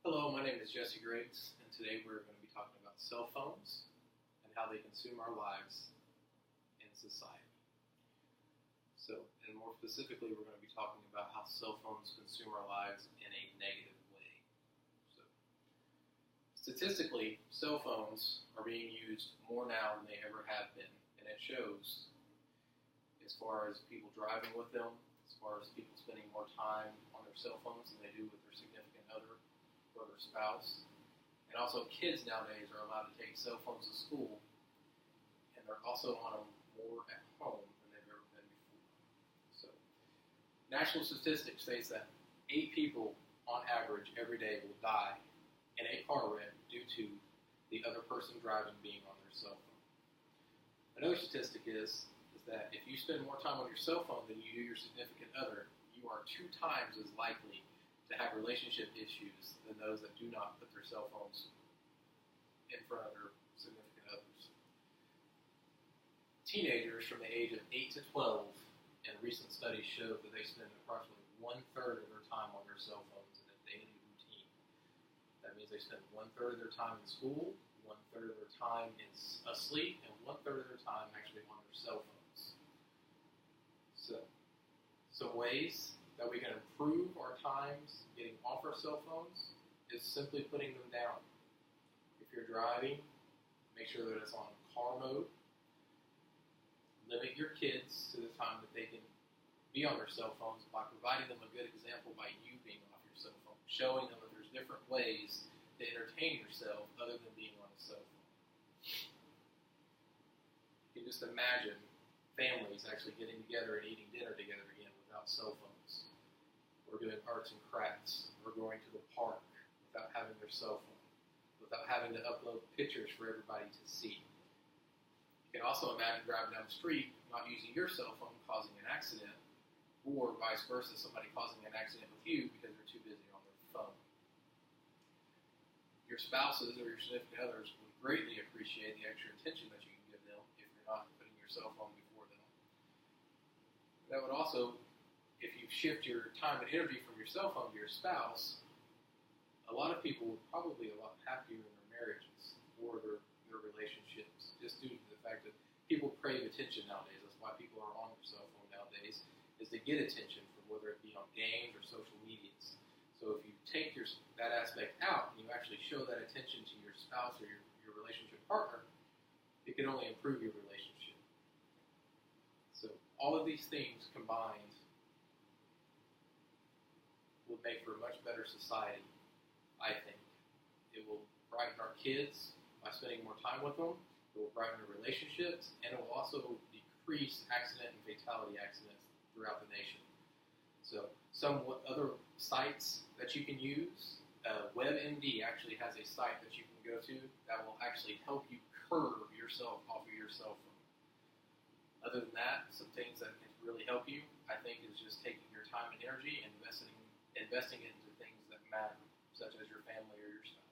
Hello, my name is Jgriggs, and today we're going to be talking about cell phones and how they consume our lives in society. And more specifically, we're going to be talking about how cell phones consume our lives in a negative way. So, statistically, cell phones are being used more now than they ever have been, and it shows as far as people driving with them, as far as people spending more time on their cell phones than they do with their significant other or their spouse. And also kids nowadays are allowed to take cell phones to school, and they're also on them more at home than they've ever been before. So national statistics states that 8 people on average every day will die in a car wreck due to the other person driving being on their cell phone. Another statistic is that if you spend more time on your cell phone than you do your significant other, you are 2 times as likely to have relationship issues than those that do not put their cell phones in front of their significant others. Teenagers from the age of 8 to 12, and recent studies show that they spend approximately 1/3 of their time on their cell phones in a daily routine. That means they spend 1/3 of their time in school, 1/3 of their time asleep, and 1/3 of their time actually on their cell phones. So, some ways that we can improve our times getting off our cell phones is simply putting them down. If you're driving, make sure that it's on car mode. Limit your kids to the time that they can be on their cell phones by providing them a good example by you being off your cell phone, showing them that there's different ways to entertain yourself other than being on a cell phone. You can just imagine families actually getting together and eating dinner together again without cell phones. We're doing arts and crafts. We're going to the park without having their cell phone, without having to upload pictures for everybody to see. You can also imagine driving down the street, not using your cell phone, causing an accident, or vice versa, somebody causing an accident with you because they're too busy on their phone. Your spouses or your significant others would greatly appreciate the extra attention that you can give them if you're not putting your cell phone before them. That would also, if you shift your time and energy from your cell phone to your spouse, a lot of people would probably be a lot happier in their marriages or their relationships, just due to the fact that people crave attention nowadays. That's why people are on their cell phone nowadays, is to get attention from whether it be on games or social medias. So if you take that aspect out and you actually show that attention to your spouse or your relationship partner, it can only improve your relationship. So all of these things combined will make for a much better society, I think. It will brighten our kids by spending more time with them. It will brighten their relationships, and it will also decrease accident and fatality accidents throughout the nation. So some other sites that you can use, WebMD actually has a site that you can go to that will actually help you curb yourself off of your cell phone. Other than that, some things that can really help you, I think, is just taking your time and energy and investing it into things that matter, such as your family or your spouse.